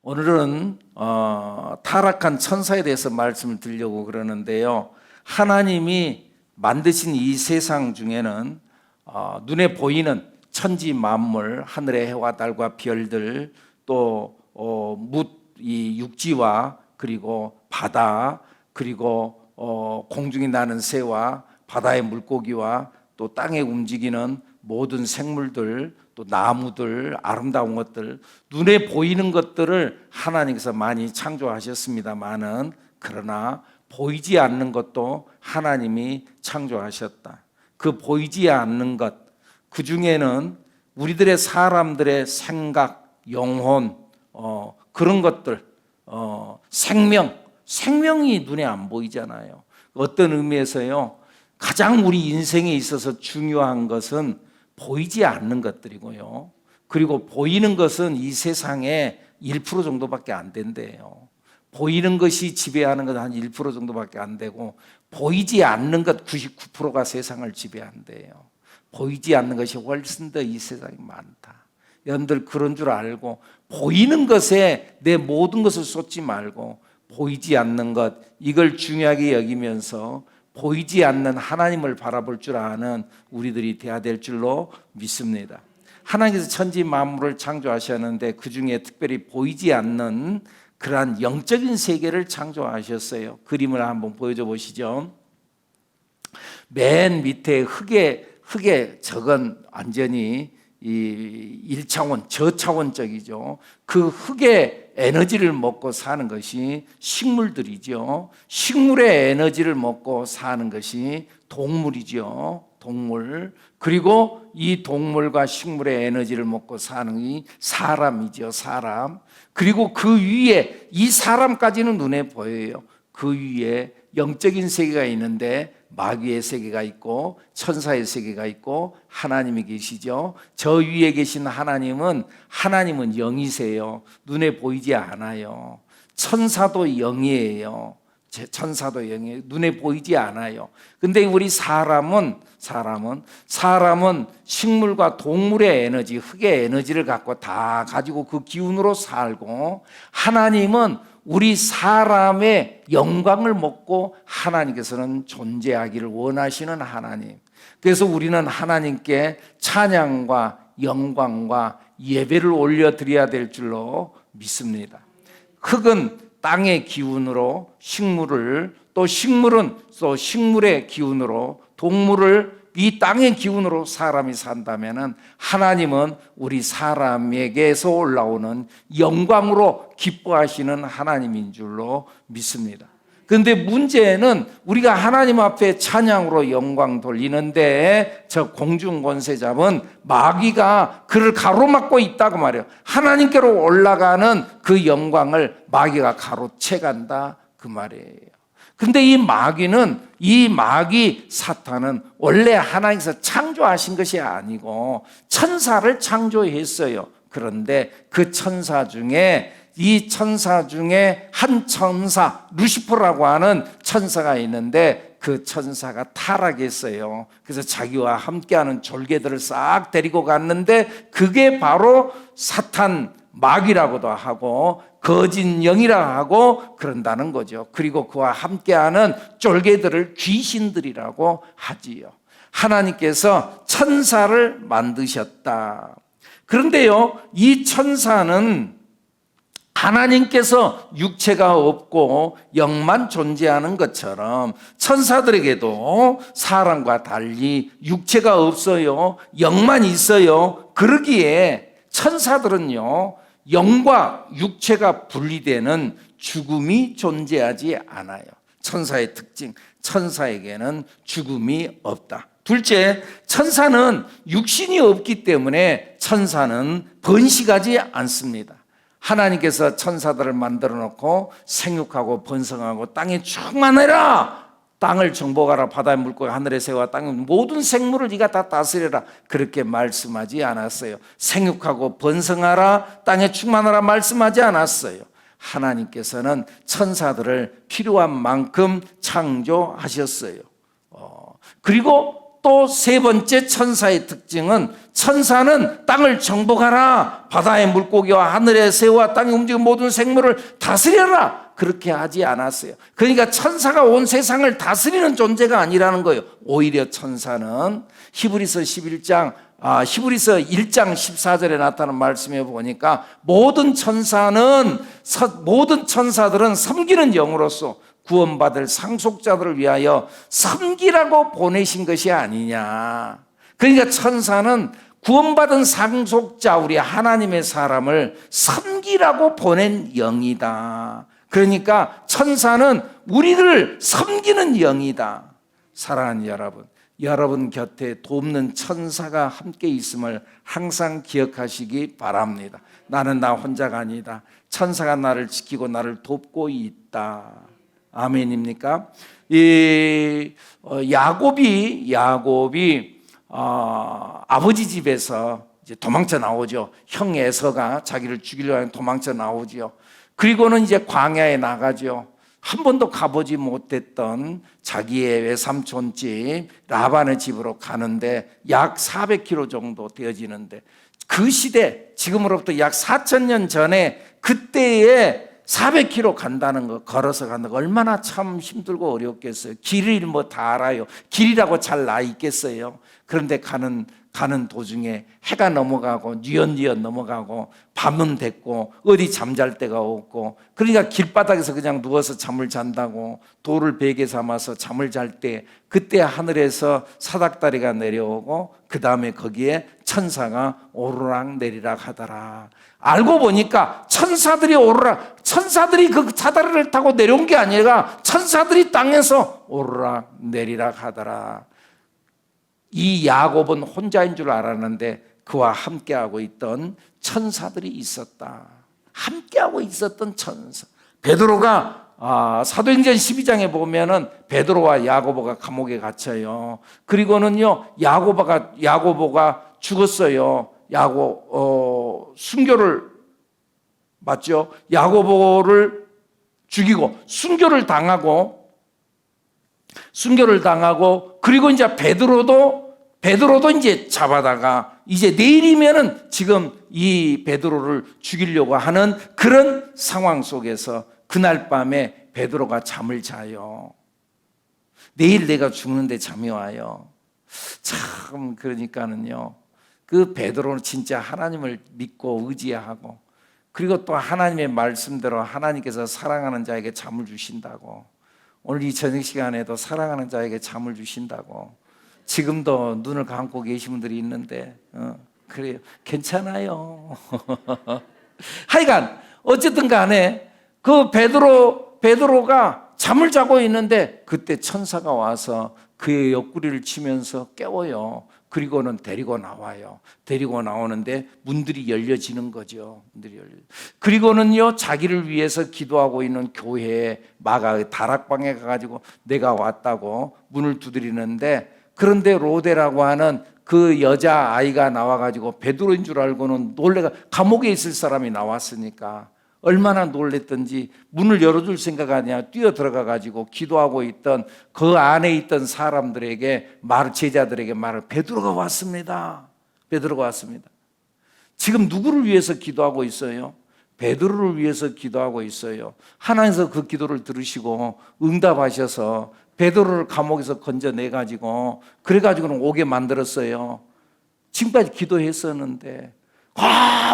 오늘은 타락한 천사에 대해서 말씀을 드리려고 그러는데요. 하나님이 만드신 이 세상 중에는 눈에 보이는 천지 만물, 하늘의 해와 달과 별들, 또 이 육지와 그리고 바다, 그리고 공중에 나는 새와 바다의 물고기와 또 땅에 움직이는 모든 생물들, 또 나무들, 아름다운 것들, 눈에 보이는 것들을 하나님께서 많이 창조하셨습니다마는, 그러나 보이지 않는 것도 하나님이 창조하셨다. 그 보이지 않는 것, 그 중에는 우리들의 사람들의 생각, 영혼, 그런 것들, 생명이 눈에 안 보이잖아요. 어떤 의미에서요, 가장 우리 인생에 있어서 중요한 것은 보이지 않는 것들이고요. 그리고 보이는 것은 이 세상에 1% 정도밖에 안 된대요. 보이는 것이 지배하는 것은 한 1% 정도밖에 안 되고, 보이지 않는 것 99%가 세상을 지배한대요. 보이지 않는 것이 훨씬 더 이 세상이 많다. 여러분들 그런 줄 알고 보이는 것에 내 모든 것을 쏟지 말고 보이지 않는 것, 이걸 중요하게 여기면서 보이지 않는 하나님을 바라볼 줄 아는 우리들이 되어야 될 줄로 믿습니다. 하나님께서 천지 만물을 창조하셨는데 그 중에 특별히 보이지 않는 그러한 영적인 세계를 창조하셨어요. 그림을 한번 보여줘 보시죠. 맨 밑에 흙에 적은 완전히 이 1차원, 저차원적이죠. 그 흙의 에너지를 먹고 사는 것이 식물들이죠. 식물의 에너지를 먹고 사는 것이 동물이죠. 동물. 그리고 이 동물과 식물의 에너지를 먹고 사는 이 사람이죠. 사람. 그리고 그 위에 이 사람까지는 눈에 보여요. 그 위에 영적인 세계가 있는데 마귀의 세계가 있고 천사의 세계가 있고 하나님이 계시죠. 저 위에 계신 하나님은 영이세요. 눈에 보이지 않아요. 천사도 영이에요. 천사도 영이에요. 눈에 보이지 않아요. 근데 우리 사람은 식물과 동물의 에너지, 흙의 에너지를 갖고 다 가지고 그 기운으로 살고, 하나님은 우리 사람의 영광을 먹고 하나님께서는 존재하기를 원하시는 하나님. 그래서 우리는 하나님께 찬양과 영광과 예배를 올려드려야 될 줄로 믿습니다. 흙은 땅의 기운으로 식물을, 또 식물은 또 식물의 기운으로 동물을, 이 땅의 기운으로 사람이 산다면 하나님은 우리 사람에게서 올라오는 영광으로 기뻐하시는 하나님인 줄로 믿습니다. 그런데 문제는 우리가 하나님 앞에 찬양으로 영광 돌리는데 저 공중권세 잡은 마귀가 그를 가로막고 있다고 말해요. 하나님께로 올라가는 그 영광을 마귀가 가로채간다 그 말이에요. 근데 이 마귀 사탄은 원래 하나님께서 창조하신 것이 아니고 천사를 창조했어요. 그런데 그 천사 중에 한 천사, 루시퍼라고 하는 천사가 있는데 그 천사가 타락했어요. 그래서 자기와 함께하는 졸개들을 싹 데리고 갔는데 그게 바로 사탄, 마귀라고도 하고 거짓 영이라 하고 그런다는 거죠. 그리고 그와 함께하는 쫄개들을 귀신들이라고 하지요. 하나님께서 천사를 만드셨다. 그런데요, 이 천사는 하나님께서 육체가 없고 영만 존재하는 것처럼 천사들에게도 사람과 달리 육체가 없어요. 영만 있어요. 그러기에 천사들은요, 영과 육체가 분리되는 죽음이 존재하지 않아요. 천사의 특징, 천사에게는 죽음이 없다. 둘째, 천사는 육신이 없기 때문에 천사는 번식하지 않습니다. 하나님께서 천사들을 만들어 놓고 생육하고 번성하고 땅에 충만해라, 땅을 정복하라, 바다의 물고기, 하늘의 새와 땅의 모든 생물을 네가 다 다스려라, 그렇게 말씀하지 않았어요. 생육하고 번성하라, 땅에 충만하라 말씀하지 않았어요. 하나님께서는 천사들을 필요한 만큼 창조하셨어요. 그리고 또 세 번째 천사의 특징은 천사는 땅을 정복하라. 바다의 물고기와 하늘의 새와 땅에 움직이는 모든 생물을 다스려라. 그렇게 하지 않았어요. 그러니까 천사가 온 세상을 다스리는 존재가 아니라는 거예요. 오히려 천사는 히브리서 1장 14절에 나타나는 말씀에 보니까 모든 천사들은 섬기는 영으로서 구원받을 상속자들을 위하여 섬기라고 보내신 것이 아니냐. 그러니까 천사는 구원받은 상속자, 우리 하나님의 사람을 섬기라고 보낸 영이다. 그러니까 천사는 우리를 섬기는 영이다. 사랑하는 여러분, 여러분 곁에 돕는 천사가 함께 있음을 항상 기억하시기 바랍니다. 나는 나 혼자가 아니다. 천사가 나를 지키고 나를 돕고 있다. 아멘입니까? 야곱이 아버지 집에서 이제 도망쳐 나오죠. 형 에서가 자기를 죽이려고 도망쳐 나오죠. 그리고는 이제 광야에 나가죠. 한 번도 가보지 못했던 자기의 외삼촌 집 라반의 집으로 가는데 약 400km 정도 되어지는데, 그 시대, 지금으로부터 약 4,000년 전에 그때에 400km 간다는 거, 걸어서 간다는 거 얼마나 참 힘들고 어렵겠어요. 길을 뭐 다 알아요. 길이라고 잘 나 있겠어요. 그런데 가는 도중에 해가 넘어가고 뉘엿뉘엿 넘어가고 밤은 됐고 어디 잠잘 데가 없고, 그러니까 길바닥에서 그냥 누워서 잠을 잔다고 돌을 베개 삼아서 잠을 잘 때, 그때 하늘에서 사닥다리가 내려오고 그 다음에 거기에 천사가 오르락 내리락 하더라. 알고 보니까 천사들이 그 사다리를 타고 내려온 게 아니라 천사들이 땅에서 오르락 내리락 하더라. 이 야곱은 혼자인 줄 알았는데 그와 함께하고 있던 천사들이 있었다. 함께하고 있었던 천사. 베드로가 사도행전 12장에 보면은 베드로와 야고보가 감옥에 갇혀요. 그리고는요 야고보가 죽었어요. 순교를 맞죠? 야고보를 죽이고 순교를 당하고 그리고 이제 베드로도 이제 잡아다가 이제 내일이면은 지금 이 베드로를 죽이려고 하는 그런 상황 속에서 그날 밤에 베드로가 잠을 자요. 내일 내가 죽는데 잠이 와요. 참, 그러니까는요, 그 베드로는 진짜 하나님을 믿고 의지하고, 그리고 또 하나님의 말씀대로 하나님께서 사랑하는 자에게 잠을 주신다고, 오늘 이 저녁 시간에도 사랑하는 자에게 잠을 주신다고, 지금도 눈을 감고 계신 분들이 있는데 그래요. 괜찮아요. 하여간 어쨌든 간에 그 베드로가 잠을 자고 있는데 그때 천사가 와서 그의 옆구리를 치면서 깨워요. 그리고는 데리고 나와요. 데리고 나오는데 문들이 열려지는 거죠. 그리고는요, 자기를 위해서 기도하고 있는 교회에 다락방에 가가지고 내가 왔다고 문을 두드리는데, 그런데 로데라고 하는 그 여자아이가 나와가지고 베드로인 줄 알고는 놀래가, 감옥에 있을 사람이 나왔으니까 얼마나 놀랬던지 문을 열어줄 생각 아니야 뛰어 들어가가지고 기도하고 있던 그 안에 있던 사람들에게 제자들에게 말을, 베드로가 왔습니다. 베드로가 왔습니다. 지금 누구를 위해서 기도하고 있어요? 베드로를 위해서 기도하고 있어요. 하나님께서 그 기도를 들으시고 응답하셔서 베드로를 감옥에서 건져내가지고 그래가지고는 오게 만들었어요. 지금까지 기도했었는데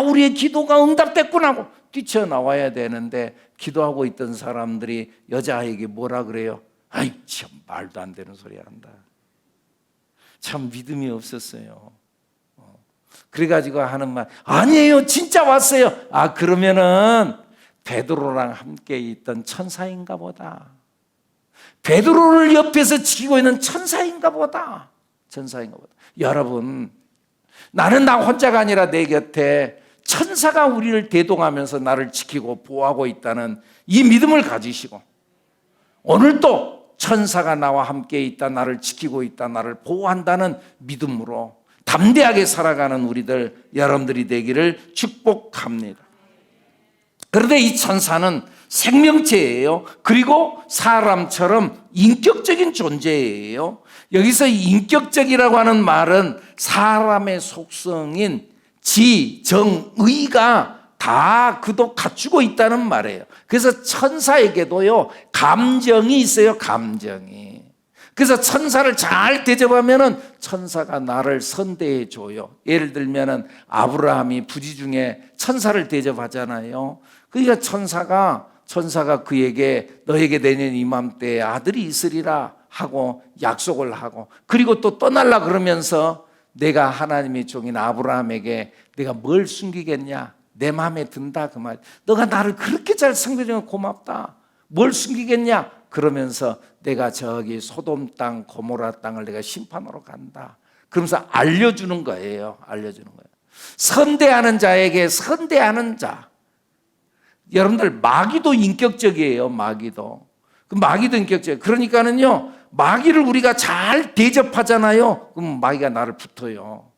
우리의 기도가 응답됐구나 하고 뛰쳐나와야 되는데, 기도하고 있던 사람들이 여자아이에게 뭐라 그래요? 아이 참, 말도 안 되는 소리 한다. 참 믿음이 없었어요. 그래가지고 하는 말, 아니에요 진짜 왔어요. 그러면은 베드로랑 함께 있던 천사인가 보다. 베드로를 옆에서 지키고 있는 천사인가 보다. 여러분, 나는 나 혼자가 아니라 내 곁에 천사가 우리를 대동하면서 나를 지키고 보호하고 있다는 이 믿음을 가지시고, 오늘도 천사가 나와 함께 있다, 나를 지키고 있다, 나를 보호한다는 믿음으로 담대하게 살아가는 우리들, 여러분들이 되기를 축복합니다. 그런데 이 천사는 생명체예요. 그리고 사람처럼 인격적인 존재예요. 여기서 인격적이라고 하는 말은 사람의 속성인 지, 정, 의가 다 그도 갖추고 있다는 말이에요. 그래서 천사에게도요, 감정이 있어요, 감정이. 그래서 천사를 잘 대접하면은 천사가 나를 선대해 줘요. 예를 들면은 아브라함이 부지 중에 천사를 대접하잖아요. 그러니까 천사가 그에게 너에게 내년 이맘때에 아들이 있으리라 하고 약속을 하고, 그리고 또 떠날라 그러면서 내가 하나님의 종인 아브라함에게 내가 뭘 숨기겠냐? 내 마음에 든다 그 말. 너가 나를 그렇게 잘 섬겨주면 고맙다. 뭘 숨기겠냐? 그러면서 내가 저기 소돔 땅, 고모라 땅을 내가 심판하러 간다. 그러면서 알려주는 거예요. 알려주는 거예요. 선대하는 자에게 선대하는 자. 여러분들 마귀도 인격적이에요. 마귀도. 그 마귀도 인격적이에요. 그러니까는요, 마귀를 우리가 잘 대접하잖아요. 그럼 마귀가 나를 붙어요.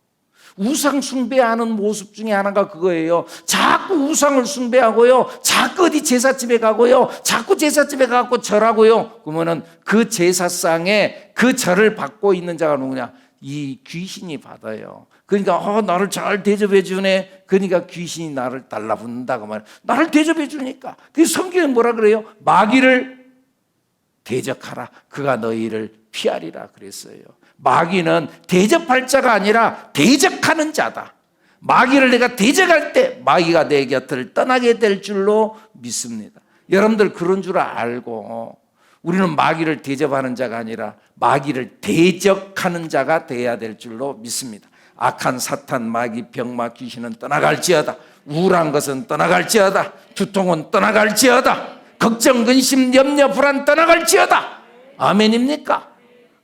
우상 숭배하는 모습 중에 하나가 그거예요. 자꾸 우상을 숭배하고요, 자꾸 어디 제사집에 가고요, 자꾸 제사집에 가고 절하고요. 그러면은 그 제사상에 그 절을 받고 있는 자가 누구냐? 이 귀신이 받아요. 그러니까 나를 잘 대접해 주네. 그러니까 귀신이 나를 달라붙는다고 말해요. 나를 대접해 주니까. 그 성경에 뭐라 그래요? 마귀를 대적하라. 그가 너희를 피하리라 그랬어요. 마귀는 대접할 자가 아니라 대적하는 자다. 마귀를 내가 대적할 때 마귀가 내 곁을 떠나게 될 줄로 믿습니다. 여러분들 그런 줄 알고 우리는 마귀를 대접하는 자가 아니라 마귀를 대적하는 자가 되어야 될 줄로 믿습니다. 악한 사탄, 마귀, 병마, 귀신은 떠나갈지어다. 우울한 것은 떠나갈지어다. 두통은 떠나갈지어다. 걱정, 근심, 염려, 불안 떠나갈지어다. 아멘입니까?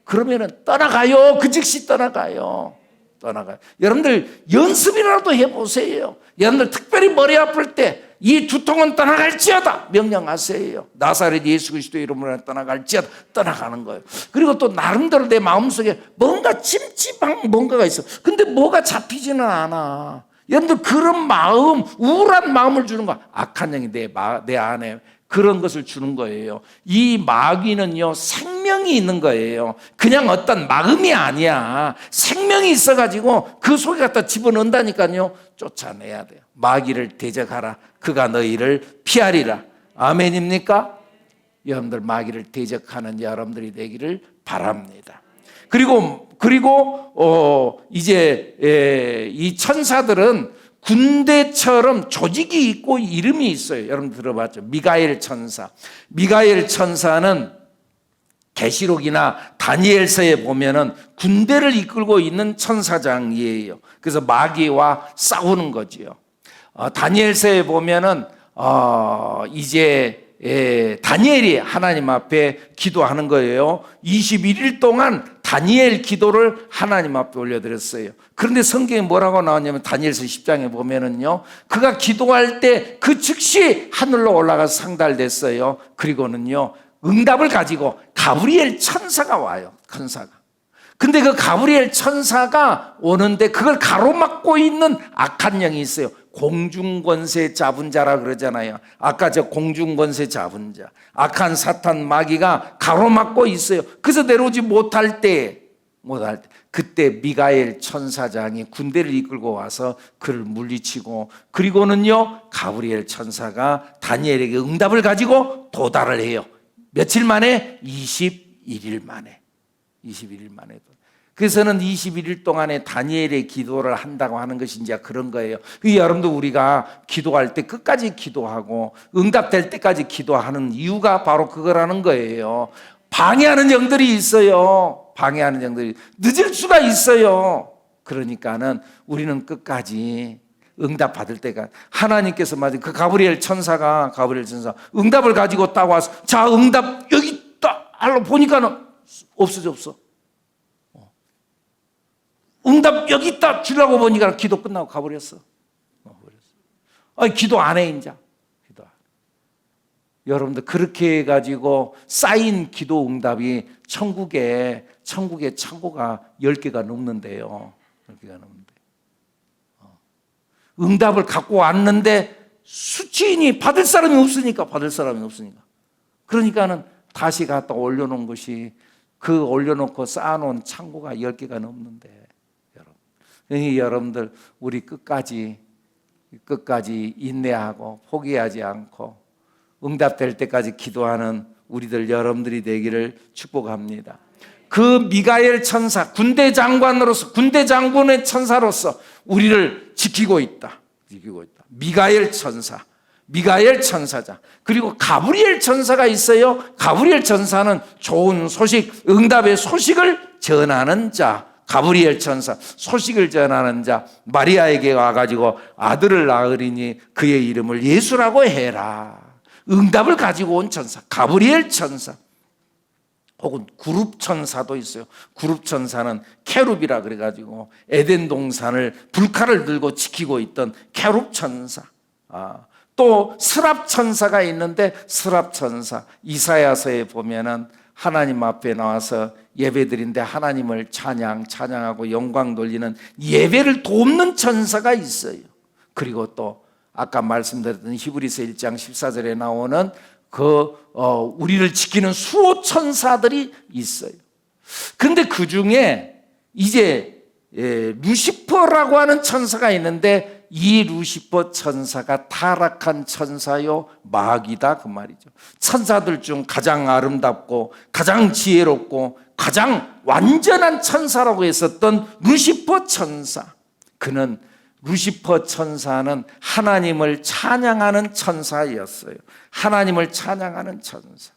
그러면은 떠나가요. 그 즉시 떠나가요. 떠나가요. 여러분들 연습이라도 해보세요. 여러분들 특별히 머리 아플 때 이 두통은 떠나갈지어다 명령하세요. 나사렛 예수 그리스도 이름으로 떠나갈지어다. 떠나가는 거예요. 그리고 또 나름대로 내 마음속에 뭔가 찜찜한 뭔가가 있어. 근데 뭐가 잡히지는 않아. 여러분들 그런 마음, 우울한 마음을 주는 거야. 악한 영이 내 안에 그런 것을 주는 거예요. 이 마귀는요, 생명이 있는 거예요. 그냥 어떤 마음이 아니야. 생명이 있어가지고 그 속에 갖다 집어넣는다니까요. 쫓아내야 돼요. 마귀를 대적하라. 그가 너희를 피하리라. 아멘입니까? 여러분들 마귀를 대적하는 여러분들이 되기를 바랍니다. 그리고 이제 이 천사들은 군대처럼 조직이 있고 이름이 있어요. 여러분 들어봤죠? 미가엘 천사. 미가엘 천사는 계시록이나 다니엘서에 보면은 군대를 이끌고 있는 천사장이에요. 그래서 마귀와 싸우는 거지요. 다니엘서에 보면은 다니엘이 하나님 앞에 기도하는 거예요. 21일 동안 다니엘 기도를 하나님 앞에 올려드렸어요. 그런데 성경에 뭐라고 나왔냐면 다니엘서 10장에 보면은요, 그가 기도할 때 그 즉시 하늘로 올라가서 상달됐어요. 그리고는요, 응답을 가지고 가브리엘 천사가 와요. 천사가. 근데 그 가브리엘 천사가 오는데 그걸 가로막고 있는 악한 영이 있어요. 공중권세 잡은 자라 그러잖아요. 아까 저 공중권세 잡은 자, 악한 사탄 마귀가 가로막고 있어요. 그래서 내려오지 못할 때 그때 미가엘 천사장이 군대를 이끌고 와서 그를 물리치고, 그리고는요 가브리엘 천사가 다니엘에게 응답을 가지고 도달을 해요. 며칠 만에? 21일 만에. 21일 만에. 그래서는 21일 동안에 다니엘의 기도를 한다고 하는 것이 이제 그런 거예요. 여러분도 우리가 기도할 때 끝까지 기도하고 응답될 때까지 기도하는 이유가 바로 그거라는 거예요. 방해하는 영들이 있어요. 방해하는 영들이 늦을 수가 있어요. 그러니까는 우리는 끝까지 응답 받을 때가, 하나님께서 맞은 그 가브리엘 천사 응답을 가지고 딱 와서 자 응답 여기 있다 하러 보니까는 없어. 응답 여기 있다 주려고 보니까 기도 끝나고 가버렸어. 기도 안 해 이제. 기도. 여러분들 그렇게 해가지고 쌓인 기도 응답이 천국에 창고가 10개가 넘는데요. 10개가 넘는데. 응답을 갖고 왔는데 수치인이 받을 사람이 없으니까. 그러니까는 다시 갖다 올려놓은 것이 그 올려놓고 쌓아놓은 창고가 10개가 넘는데, 여러분, 여러분들 우리 끝까지 인내하고 포기하지 않고 응답될 때까지 기도하는 우리들 여러분들이 되기를 축복합니다. 그 미가엘 천사, 군대 장군의 천사로서 우리를 지키고 있다. 미가엘 천사자. 그리고 가브리엘 천사가 있어요. 가브리엘 천사는 좋은 소식, 응답의 소식을 전하는 자. 가브리엘 천사, 소식을 전하는 자. 마리아에게 와가지고 아들을 낳으리니 그의 이름을 예수라고 해라. 응답을 가지고 온 천사, 가브리엘 천사. 혹은 그룹 천사도 있어요. 그룹 천사는 케룹이라 그래가지고 에덴 동산을 불칼을 들고 지키고 있던 케룹 천사. 또 스랍 천사가 있는데, 스랍 천사 이사야서에 보면은 하나님 앞에 나와서 예배드린데 하나님을 찬양하고 영광 돌리는 예배를 돕는 천사가 있어요. 그리고 또 아까 말씀드렸던 히브리서 1장 14절에 나오는 우리를 지키는 수호 천사들이 있어요. 그런데 그 중에 이제 루시퍼라고 하는 천사가 있는데, 이 루시퍼 천사가 타락한 천사요 마귀다 그 말이죠. 천사들 중 가장 아름답고 가장 지혜롭고 가장 완전한 천사라고 했었던 루시퍼 천사. 루시퍼 천사는 하나님을 찬양하는 천사였어요. 하나님을 찬양하는 천사.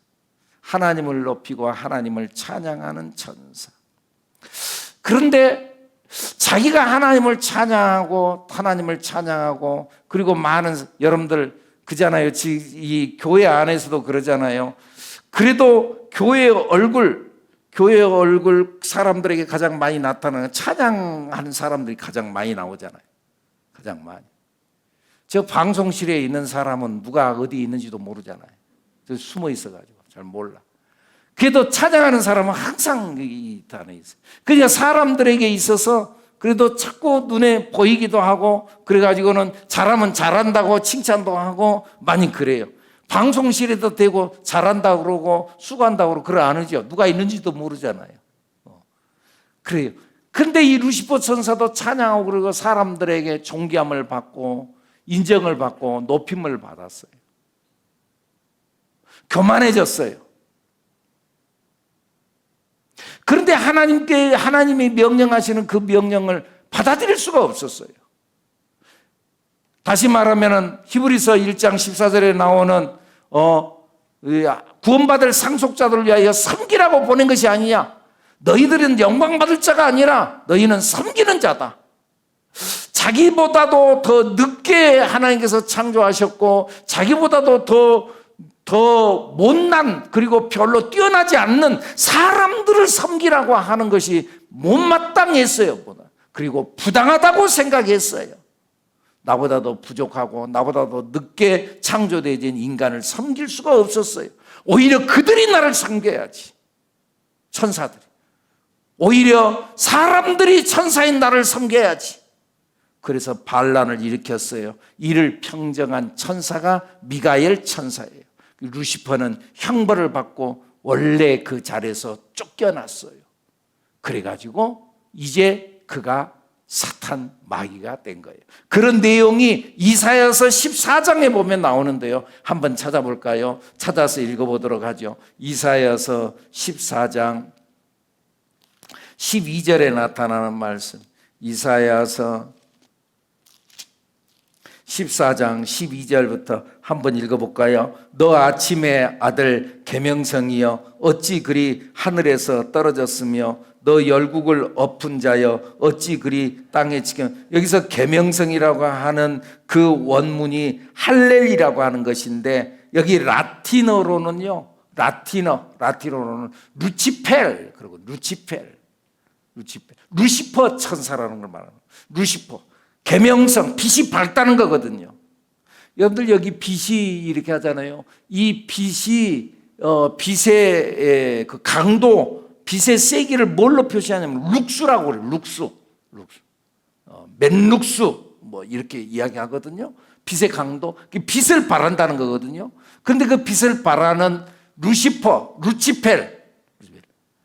하나님을 높이고 하나님을 찬양하는 천사. 그런데 자기가 하나님을 찬양하고 그리고 많은, 여러분들 그잖아요. 이 교회 안에서도 그러잖아요. 그래도 교회의 얼굴 사람들에게 가장 많이 나타나는, 찬양하는 사람들이 가장 많이 나오잖아요. 가장 많이. 저 방송실에 있는 사람은 누가 어디 있는지도 모르잖아요. 저 숨어 있어가지고 잘 몰라. 그래도 찬양하는 사람은 항상 이 단에 있어요. 그러니까 사람들에게 있어서 그래도 자꾸 눈에 보이기도 하고, 그래가지고는 잘하면 잘한다고 칭찬도 하고 많이 그래요. 방송실에도 되고 잘한다고 그러고 수고한다고 그러고 그래 안 하죠. 누가 있는지도 모르잖아요. 그래요. 근데 이 루시퍼 천사도 찬양하고 그러고 사람들에게 존귀함을 받고 인정을 받고 높임을 받았어요. 교만해졌어요. 그런데 하나님이 명령하시는 그 명령을 받아들일 수가 없었어요. 다시 말하면 히브리서 1장 14절에 나오는 구원받을 상속자들을 위하여 섬기라고 보낸 것이 아니냐. 너희들은 영광받을 자가 아니라 너희는 섬기는 자다. 자기보다도 더 늦게 하나님께서 창조하셨고 자기보다도 더 못난, 그리고 별로 뛰어나지 않는 사람들을 섬기라고 하는 것이 못마땅했어요. 그리고 부당하다고 생각했어요. 나보다도 부족하고 나보다도 늦게 창조되어진 인간을 섬길 수가 없었어요. 오히려 그들이 나를 섬겨야지. 천사들이. 오히려 사람들이 천사인 나를 섬겨야지. 그래서 반란을 일으켰어요. 이를 평정한 천사가 미가엘 천사예요. 루시퍼는 형벌을 받고 원래 그 자리에서 쫓겨났어요. 그래가지고 이제 그가 사탄 마귀가 된 거예요. 그런 내용이 이사야서 14장에 보면 나오는데요. 한번 찾아볼까요? 찾아서 읽어보도록 하죠. 이사야서 14장 12절에 나타나는 말씀. 이사야서 14장 12절부터 한번 읽어볼까요? 너 아침의 아들 계명성이여 어찌 그리 하늘에서 떨어졌으며 너 열국을 엎은 자여 어찌 그리 땅에 지켜. 여기서 계명성이라고 하는 그 원문이 할렐이라고 하는 것인데, 여기 라틴어로는 루치펠, 그리고 루시퍼 천사라는 걸 말하는 거예요. 루시퍼. 계명성, 빛이 밝다는 거거든요. 여러분들 여기 빛이 이렇게 하잖아요. 이 빛이 빛의 그 강도, 빛의 세기를 뭘로 표시하냐면 룩수라고 그래요. 룩수. 맨룩수 뭐 이렇게 이야기하거든요. 빛의 강도, 빛을 발한다는 거거든요. 그런데 그 빛을 발하는 루시퍼, 루치펠,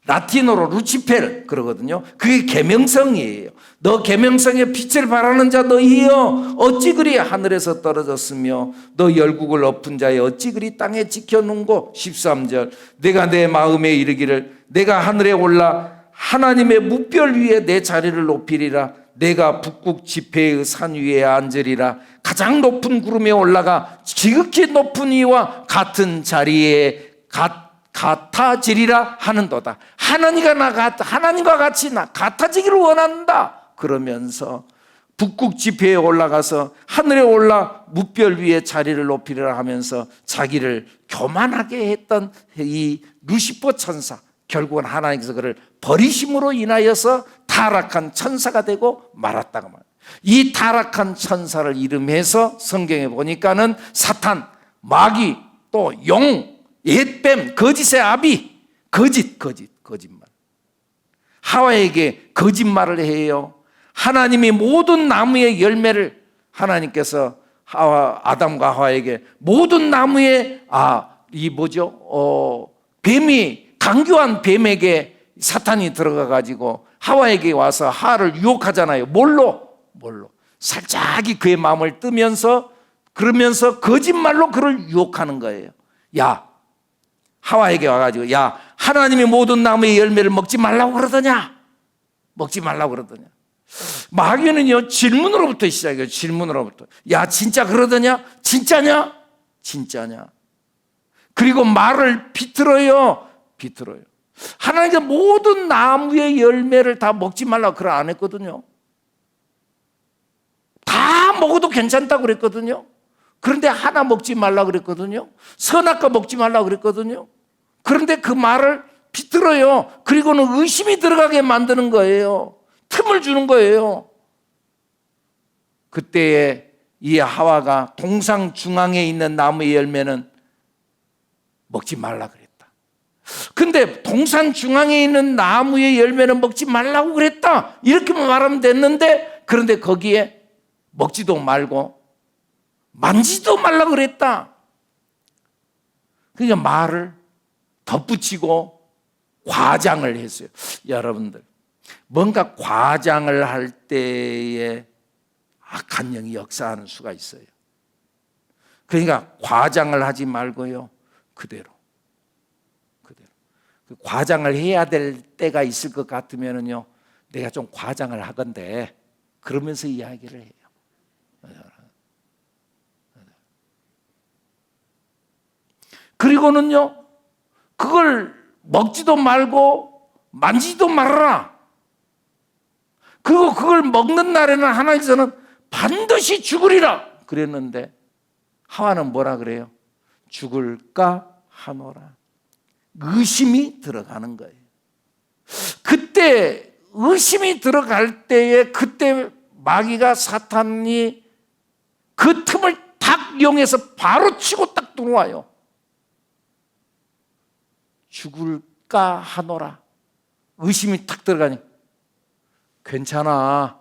라틴어로 루치펠 그러거든요. 그게 계명성이에요. 너 계명성의 빛을 바라는 자 너희여 어찌 그리 하늘에서 떨어졌으며 너 열국을 엎은 자여 어찌 그리 땅에 지켜놓고 13절 내가 내 마음에 이르기를 내가 하늘에 올라 하나님의 무별 위에 내 자리를 높이리라 내가 북극 지폐의 산 위에 앉으리라 가장 높은 구름에 올라가 지극히 높은 이와 같은 자리에 같아지리라 하는도다. 하나님과 같이 나 같아지기를 원한다. 그러면서 북극 지폐에 올라가서 하늘에 올라 무별 위에 자리를 높이리라 하면서 자기를 교만하게 했던 이 루시퍼 천사, 결국은 하나님께서 그를 버리심으로 인하여서 타락한 천사가 되고 말았다고 말합니다. 이 타락한 천사를 이름해서 성경에 보니까는 사탄, 마귀, 또 용, 옛뱀, 거짓의 아비, 거짓말. 하와에게 거짓말을 해요. 하나님이 모든 나무의 열매를 하나님께서 아담과 하와에게 모든 나무의 뱀이 강교한 뱀에게 사탄이 들어가 가지고 하와에게 와서 하와를 유혹하잖아요. 뭘로? 살짝이 그의 마음을 뜨면서 그러면서 거짓말로 그를 유혹하는 거예요. 야, 하와에게 와가지고 야, 하나님이 모든 나무의 열매를 먹지 말라고 그러더냐? 마귀는요 질문으로부터 시작해요. 질문으로부터. 야, 진짜 그러더냐? 진짜냐? 그리고 말을 비틀어요. 하나님께서 모든 나무의 열매를 다 먹지 말라고 그걸 안 했거든요. 다 먹어도 괜찮다고 그랬거든요. 그런데 하나 먹지 말라고 그랬거든요. 선악과 먹지 말라고 그랬거든요. 그런데 그 말을 비틀어요. 그리고는 의심이 들어가게 만드는 거예요. 틈을 주는 거예요. 그때에 이 하와가 동상 중앙에 있는 나무의 열매는 먹지 말라 그랬다. 근데 동산 중앙에 있는 나무의 열매는 먹지 말라고 그랬다. 이렇게만 말하면 됐는데 그런데 거기에 먹지도 말고 만지도 말라고 그랬다. 그러니까 말을 덧붙이고 과장을 했어요. 여러분들, 뭔가 과장을 할 때에 악한 영이 역사하는 수가 있어요. 그러니까 과장을 하지 말고요, 그대로. 과장을 해야 될 때가 있을 것 같으면요, 내가 좀 과장을 하건데 그러면서 이야기를 해요. 그리고는요, 그걸 먹지도 말고 만지지도 말아라. 그리고 그걸 먹는 날에는 하나님께서는 반드시 죽으리라 그랬는데 하와는 뭐라 그래요? 죽을까 하노라. 의심이 들어가는 거예요. 그때 의심이 들어갈 때에 그때 마귀가 사탄이 그 틈을 탁 이용해서 바로 치고 딱 들어와요. 죽을까 하노라. 의심이 탁 들어가니 괜찮아.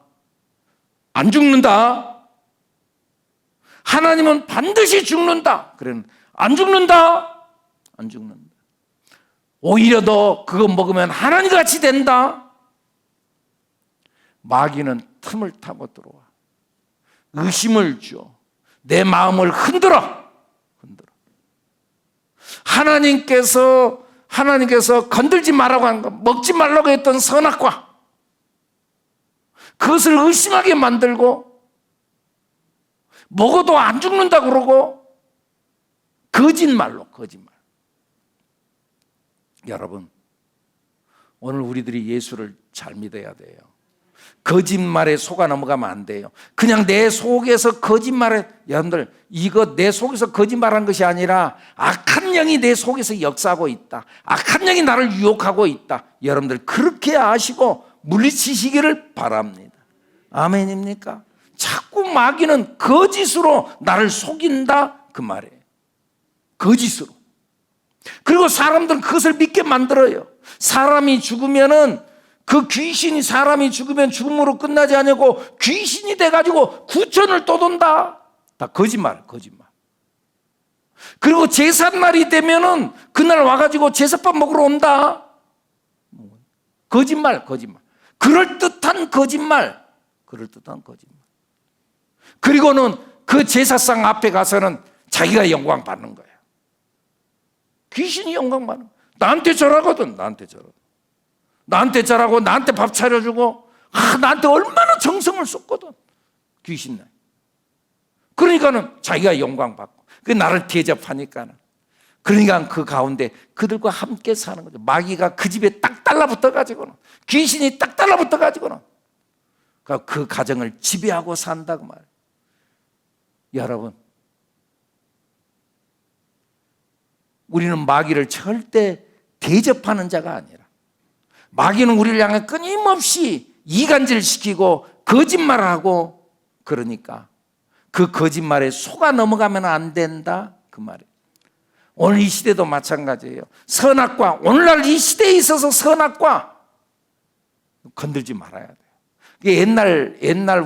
안 죽는다. 하나님은 반드시 죽는다. 그래, 안 죽는다. 오히려 너 그거 먹으면 하나님 같이 된다. 마귀는 틈을 타고 들어와. 의심을 줘. 내 마음을 흔들어. 하나님께서 건들지 말라고 한 거, 먹지 말라고 했던 선악과 그것을 의심하게 만들고 먹어도 안 죽는다 그러고 거짓말. 여러분, 오늘 우리들이 예수를 잘 믿어야 돼요. 거짓말에 속아 넘어가면 안 돼요. 그냥 내 속에서 거짓말에, 여러분들, 이거 내 속에서 거짓말한 것이 아니라 악한 영이 내 속에서 역사하고 있다. 악한 영이 나를 유혹하고 있다. 여러분들 그렇게 아시고 물리치시기를 바랍니다. 아멘입니까? 자꾸 마귀는 거짓으로 나를 속인다 그 말이에요. 거짓으로. 그리고 사람들은 그것을 믿게 만들어요. 사람이 죽으면은 그 귀신이 사람이 죽으면 죽음으로 끝나지 않고 귀신이 돼가지고 구천을 떠돈다. 다 거짓말. 그리고 제삿날이 되면은 그날 와가지고 제사밥 먹으러 온다. 거짓말. 그럴듯한 거짓말. 그리고는 그 제사상 앞에 가서는 자기가 영광 받는 거예요. 귀신이 영광 받는 거예요. 나한테 절하거든. 나한테 절하고 나한테 밥 차려주고 나한테 얼마나 정성을 쏟거든. 귀신네. 그러니까는 자기가 영광 받고 그 나를 대접하니까는, 그러니까 그 가운데 그들과 함께 사는 거죠. 마귀가 그 집에 딱 달라붙어 가지고는, 귀신이 딱 달라붙어 가지고는 그 가정을 지배하고 산다고 말이에요. 여러분, 우리는 마귀를 절대 대접하는 자가 아니라, 마귀는 우리를 향해 끊임없이 이간질시키고 거짓말하고, 그러니까 그 거짓말에 속아 넘어가면 안 된다 그 말이에요. 오늘 이 시대도 마찬가지예요. 선악과, 오늘날 이 시대에 있어서 선악과 건들지 말아야 돼요. 옛날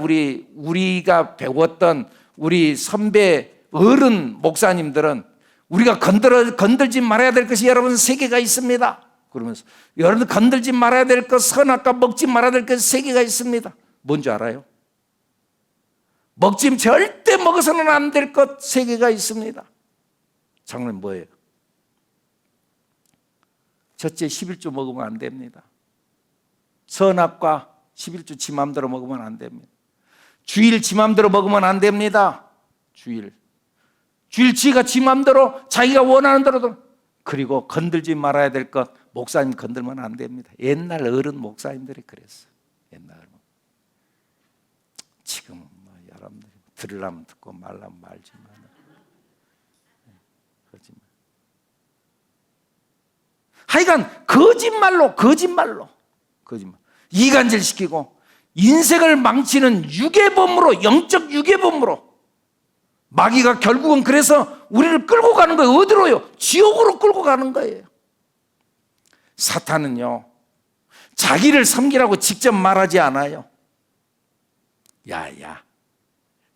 우리가 배웠던 우리 선배 어른 목사님들은 우리가 건들지 말아야 될 것이 여러분 세 개가 있습니다. 그러면서 여러분 건들지 말아야 될 것, 선악과 먹지 말아야 될 것 세 개가 있습니다. 뭔지 알아요? 절대 먹어서는 안 될 것 세 개가 있습니다. 장로님 뭐예요? 첫째, 11조 먹으면 안 됩니다. 선악과 11조 지 맘대로 먹으면 안 됩니다. 주일 지 맘대로 먹으면 안 됩니다. 주일 지가 지 맘대로 자기가 원하는 대로. 그리고 건들지 말아야 될 것, 목사님 건들면 안 됩니다. 옛날 어른 목사님들이 그랬어요. 지금은 여러분들이 들으려면 듣고 말라면 말지만, 하여간 거짓말로 이간질시키고 인생을 망치는 유괴범으로, 영적 유괴범으로 마귀가 결국은 그래서 우리를 끌고 가는 거예요. 어디로요? 지옥으로 끌고 가는 거예요. 사탄은요, 자기를 섬기라고 직접 말하지 않아요. 야,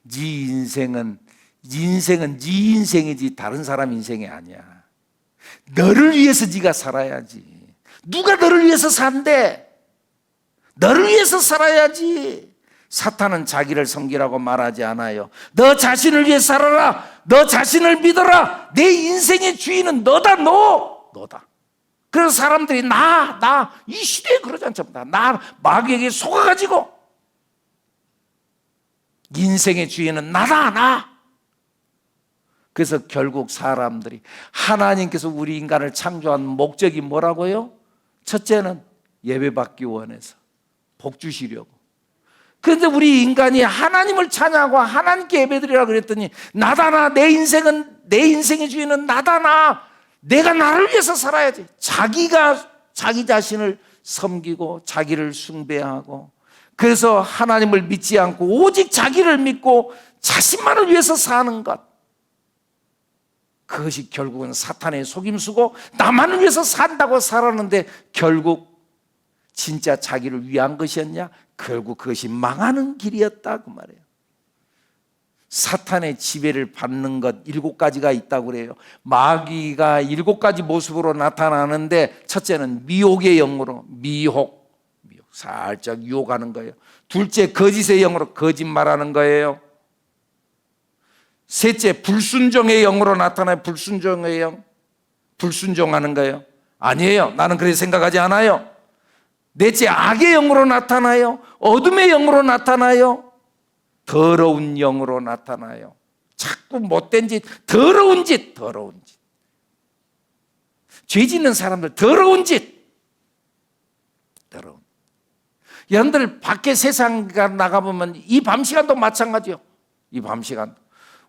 네 인생은 네 인생이지 다른 사람 인생이 아니야. 너를 위해서 네가 살아야지. 누가 너를 위해서 산대? 너를 위해서 살아야지. 사탄은 자기를 섬기라고 말하지 않아요. 너 자신을 위해 살아라. 너 자신을 믿어라. 내 인생의 주인은 너다. 그래서 사람들이 이 시대에 그러지 않습니다. 마귀에게 속아가지고 인생의 주인은 나다. 그래서 결국 사람들이, 하나님께서 우리 인간을 창조한 목적이 뭐라고요? 첫째는 예배받기 원해서 복 주시려고. 그런데 우리 인간이 하나님을 찬양하고 하나님께 예배드리라고 그랬더니 나다. 내 인생의 주인은 나다. 내가 나를 위해서 살아야지. 자기 자신을 섬기고 자기를 숭배하고, 그래서 하나님을 믿지 않고 오직 자기를 믿고 자신만을 위해서 사는 것, 그것이 결국은 사탄의 속임수고, 나만을 위해서 산다고 살았는데 결국 진짜 자기를 위한 것이었냐? 결국 그것이 망하는 길이었다 그 말이에요. 사탄의 지배를 받는 것 7가지가 있다고 그래요. 마귀가 7가지 모습으로 나타나는데, 첫째는 미혹의 영으로, 미혹 살짝 유혹하는 거예요. 둘째, 거짓의 영으로 거짓말하는 거예요. 셋째, 불순종의 영으로 나타나요. 불순종의 영, 불순종하는 거예요. 아니에요, 나는 그렇게 생각하지 않아요. 넷째, 악의 영으로 나타나요. 어둠의 영으로 나타나요. 더러운 영으로 나타나요. 자꾸 못된 짓, 더러운 짓. 죄 짓는 사람들, 더러운 짓. 여러분들 밖에 세상 나가보면 이 밤 시간도 마찬가지요. 이 밤 시간도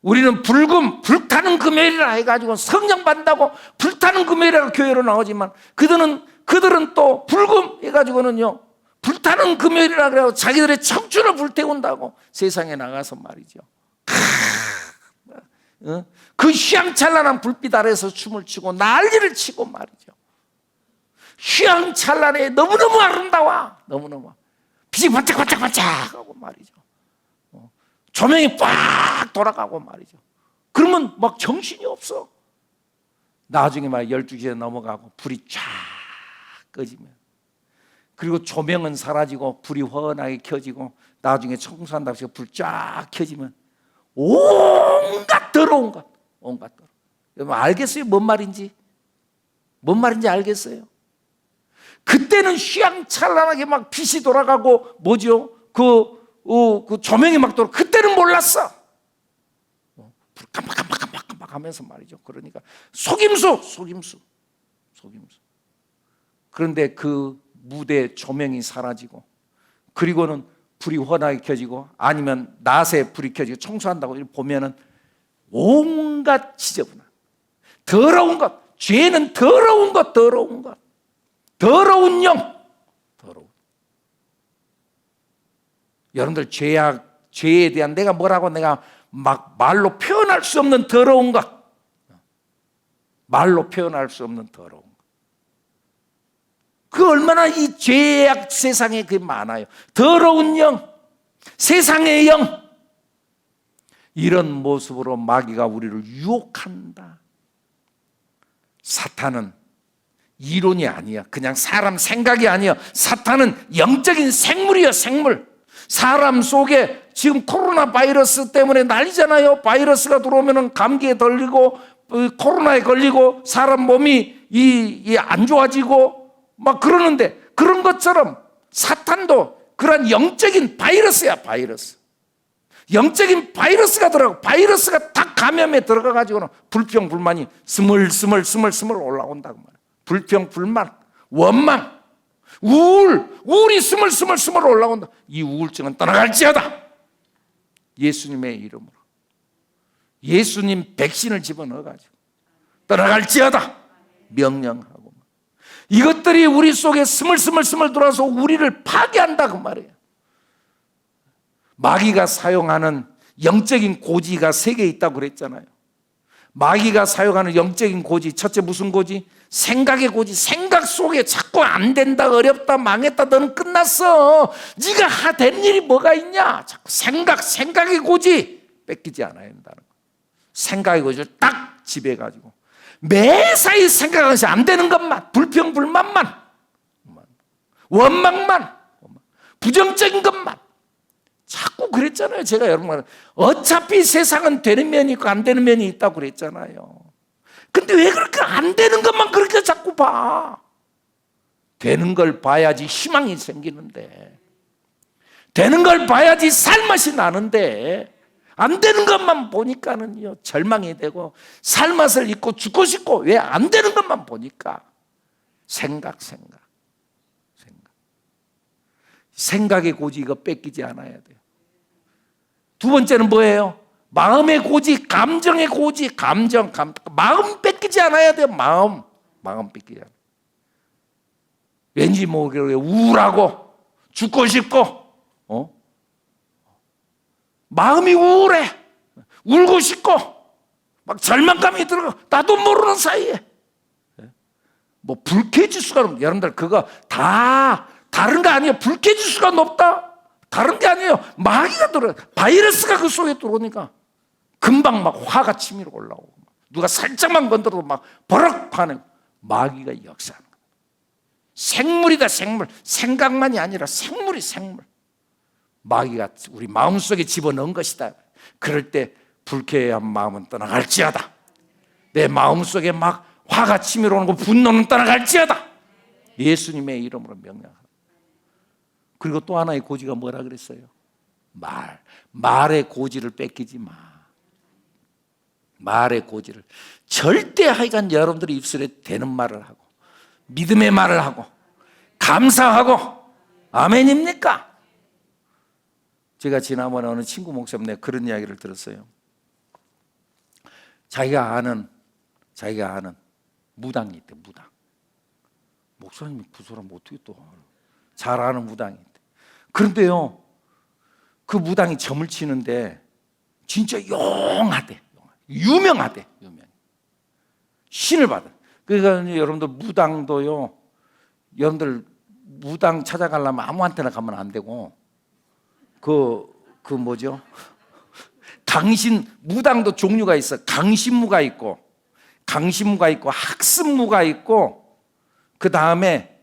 우리는 불타는 금요일이라 해가지고 성령 받는다고 불타는 금요일이라 교회로 나오지만, 그들은 또 불금 해가지고는요, 불타는 금요일이라 그래서 자기들의 청춘을 불태운다고 세상에 나가서 말이죠. 그 휘황찬란한 불빛 아래서 춤을 추고 난리를 치고 말이죠. 휘황찬란해. 너무너무 아름다워. 너무너무 빛이 반짝반짝반짝하고 말이죠. 조명이 빡 돌아가고 말이죠. 그러면 막 정신이 없어. 나중에 막 12시에 넘어가고 불이 쫙 꺼지면 그리고 조명은 사라지고 불이 환하게 켜지고 나중에 청소한다고 해서 불 쫙 켜지면 온갖 더러운 것, 온갖 더러운. 여러분 알겠어요? 뭔 말인지? 뭔 말인지 알겠어요? 그때는 휘황찬란하게 막 빛이 돌아가고 뭐죠? 그 조명이 막 돌아. 그때는 몰랐어. 불 깜빡깜빡깜빡 하면서 말이죠. 그러니까 속임수. 그런데 그 무대 조명이 사라지고 그리고는 불이 환하게 켜지고 아니면 낮에 불이 켜지고 청소한다고 보면은 온갖 지저분한 더러운 것, 죄는 더러운 것, 더러운 영, 더러운. 여러분들 죄에 대한 내가 막 말로 표현할 수 없는 더러운 것, 말로 표현할 수 없는 더러운 것. 그 얼마나 이 죄악 세상에 그게 많아요. 더러운 영, 세상의 영. 이런 모습으로 마귀가 우리를 유혹한다. 사탄은 이론이 아니야. 그냥 사람 생각이 아니야. 사탄은 영적인 생물이야, 생물. 사람 속에 지금 코로나 바이러스 때문에 난리잖아요. 바이러스가 들어오면 감기에 걸리고 코로나에 걸리고 사람 몸이 안 좋아지고 막 그러는데 그런 것처럼 사탄도 그런 영적인 바이러스야, 바이러스. 영적인 바이러스가 들어가고 바이러스가 딱 감염에 들어가가지고는 불평, 불만이 스멀스멀 올라온다고 말이야. 불평, 불만, 원망, 우울이 스멀스멀 올라온다. 이 우울증은 떠나갈지어다. 예수님의 이름으로. 예수님 백신을 집어넣어가지고 떠나갈지어다. 명령하고. 이것들이 우리 속에 스멀스멀 들어와서 우리를 파괴한다 그 말이에요. 마귀가 사용하는 영적인 고지가 3개 있다고 그랬잖아요. 마귀가 사용하는 영적인 고지, 첫째 무슨 고지? 생각의 고지. 생각 속에 자꾸 안 된다, 어렵다, 망했다, 너는 끝났어. 네가 된 일이 뭐가 있냐? 자꾸 생각의 고지 뺏기지 않아야 된다는 거. 생각의 고지를 딱 지배해가지고 매사에 생각하면서 안 되는 것만, 불평, 불만만, 원망만, 부정적인 것만. 자꾸 그랬잖아요. 제가 여러분 어차피 세상은 되는 면이 있고 안 되는 면이 있다고 그랬잖아요. 근데 왜 그렇게 안 되는 것만 그렇게 자꾸 봐? 되는 걸 봐야지 희망이 생기는데, 되는 걸 봐야지 살맛이 나는데, 안 되는 것만 보니까는요 절망이 되고 살맛을 잊고 죽고 싶고, 왜 안 되는 것만 보니까 생각의 고지 이거 뺏기지 않아야 돼요. 두 번째는 뭐예요? 마음의 고지, 감정의 고지, 마음 뺏기지 않아야 돼요. 마음 뺏기지 않아요. 왠지 모르게 우울하고 죽고 싶고, 마음이 우울해, 울고 싶고, 막 절망감이 들어가. 나도 모르는 사이에 뭐 불쾌지수가 높다. 여러분들 그거 다 다른 거 아니에요. 불쾌지수가 높다? 다른 게 아니에요. 마귀가 들어요. 바이러스가 그 속에 들어오니까 금방 막 화가 치밀어 올라오고, 누가 살짝만 건드려도 막 버럭 하는 마귀가 역사하는 거예요. 생물이다, 생물. 생각만이 아니라 생물이 생물. 마귀가 우리 마음속에 집어넣은 것이다. 그럴 때 불쾌한 마음은 떠나갈지어다. 내 마음속에 막 화가 치밀어 오는 거, 분노는 떠나갈지어다. 예수님의 이름으로 명령합니다. 그리고 또 하나의 고지가 뭐라 그랬어요? 말의 고지를 뺏기지 마. 말의 고지를 절대 하여간 여러분들이 입술에 되는 말을 하고, 믿음의 말을 하고, 감사하고. 아멘입니까? 제가 지난번에 어느 친구 목사님네 그런 이야기를 들었어요. 자기가 아는 무당이 있대. 무당. 목사님이 그 사람 어떻게 또 잘 아는 무당이 있대. 그런데요, 그 무당이 점을 치는데 진짜 용하대. 유명하대. 신을 받아. 그러니까 여러분들 무당도요, 여러분들 무당 찾아가려면 아무한테나 가면 안 되고, 그 뭐죠? 무당도 종류가 있어. 강신무가 있고 학습무가 있고, 그 다음에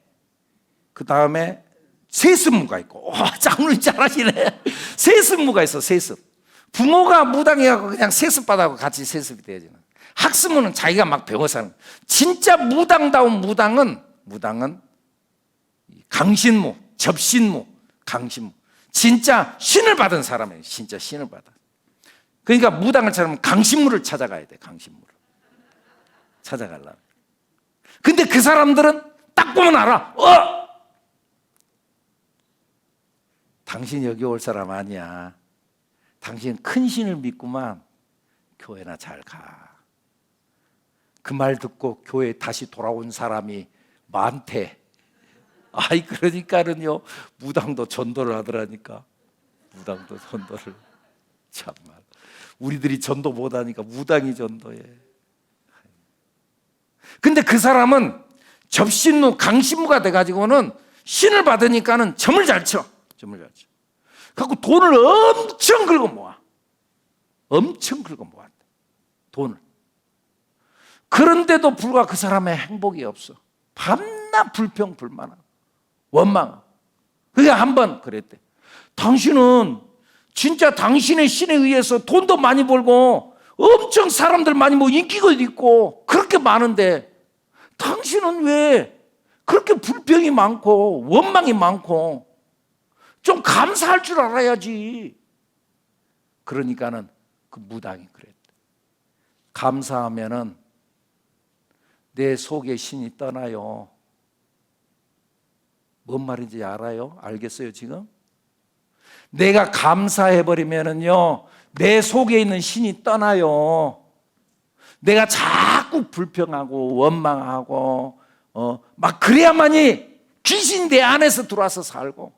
세습무가 있고, 장로님 잘하시네. 세습무가 있어, 세습. 부모가 무당이하고 그냥 세습받아고 같이 세습이 돼야지. 학습무는 자기가 막 배워서 하는 거야. 진짜 무당다운 무당은 강신무, 접신무, 강신무. 진짜 신을 받은 사람이에요. 진짜 신을 받아. 그러니까 무당을 찾으면 강신무를 찾아가야 돼. 강신무를 찾아가려면. 근데 그 사람들은 딱 보면 알아. 당신 여기 올 사람 아니야. 당신 큰 신을 믿구만. 교회나 잘 가. 그 말 듣고 교회에 다시 돌아온 사람이 많대. 아이, 그러니까는요, 무당도 전도를 하더라니까. 무당도 전도를. 참말. 우리들이 전도 못하니까 무당이 전도해. 근데 그 사람은 접신무, 강신무가 돼가지고는 신을 받으니까는 점을 잘 쳐. 점을 잘 쳐. 그래갖고 돈을 엄청 긁어 모아. 엄청 긁어 모아. 돈을. 그런데도 불구하고 그 사람의 행복이 없어. 밤낮 불평, 불만하고, 원망하고. 그러니까 한번 그랬대. 당신은 진짜 당신의 신에 의해서 돈도 많이 벌고 엄청 사람들 많이 뭐 인기가 있고 그렇게 많은데 당신은 왜 그렇게 불평이 많고 원망이 많고 좀 감사할 줄 알아야지. 그러니까는 그 무당이 그랬대. 감사하면은 내 속에 신이 떠나요. 뭔 말인지 알아요? 알겠어요 지금? 내가 감사해버리면은요, 내 속에 있는 신이 떠나요. 내가 자꾸 불평하고 원망하고 막 그래야만이 귀신이 내 안에서 들어와서 살고.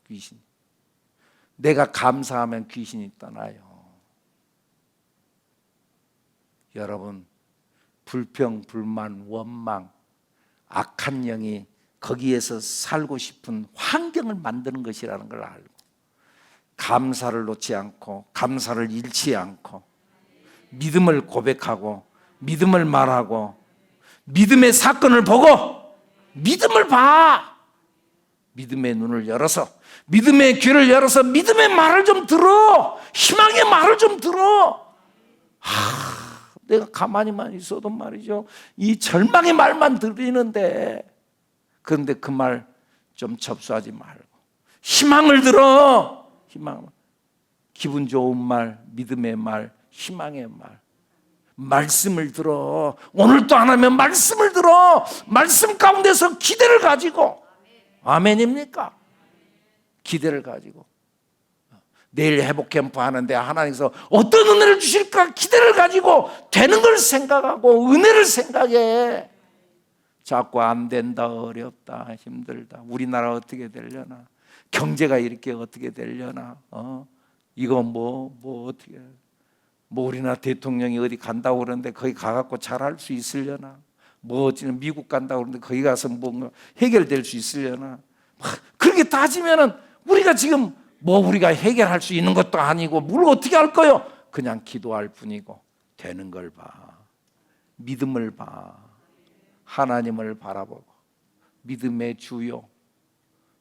귀신. 내가 감사하면 귀신이 떠나요. 여러분, 불평, 불만, 원망, 악한 영이 거기에서 살고 싶은 환경을 만드는 것이라는 걸 알고 감사를 놓지 않고 감사를 잃지 않고 믿음을 고백하고 믿음을 말하고 믿음의 사건을 보고 믿음을 봐. 믿음의 눈을 열어서 믿음의 귀를 열어서 믿음의 말을 좀 들어. 희망의 말을 좀 들어. 내가 가만히만 있어도 말이죠, 이 절망의 말만 들리는데, 그런데 그 말 좀 접수하지 말고 희망을 들어. 희망, 기분 좋은 말, 믿음의 말, 희망의 말, 말씀을 들어. 오늘 또 안 하면 말씀을 들어. 말씀 가운데서 기대를 가지고. 아멘입니까? 기대를 가지고. 내일 회복 캠프 하는데 하나님께서 어떤 은혜를 주실까 기대를 가지고 되는 걸 생각하고 은혜를 생각해. 자꾸 안 된다, 어렵다, 힘들다, 우리나라 어떻게 되려나, 경제가 이렇게 어떻게 되려나, 이거 뭐 어떻게, 뭐 우리나라 대통령이 어디 간다고 그러는데 거기 가갖고 잘할 수 있으려나, 뭐 어찌는 미국 간다고 그러는데 거기 가서 뭔가 해결될 수 있으려나. 그렇게 따지면은 우리가 지금 뭐 우리가 해결할 수 있는 것도 아니고 뭘 어떻게 할 거요? 그냥 기도할 뿐이고. 되는 걸 봐. 믿음을 봐. 하나님을 바라보고 믿음의 주요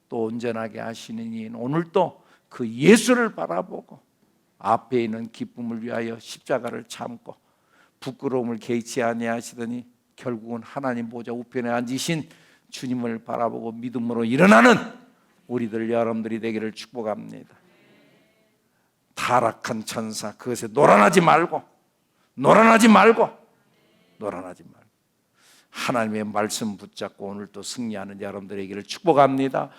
또 온전하게 하시는 이인 오늘도 그 예수를 바라보고 앞에 있는 기쁨을 위하여 십자가를 참고 부끄러움을 개의치 아니하시더니 결국은 하나님 보좌 우편에 앉으신 주님을 바라보고 믿음으로 일어나는 우리들 여러분들이 되기를 축복합니다. 타락한 천사 그것에 놀아나지 말고 하나님의 말씀 붙잡고 오늘 또 승리하는 여러분들에게를 축복합니다.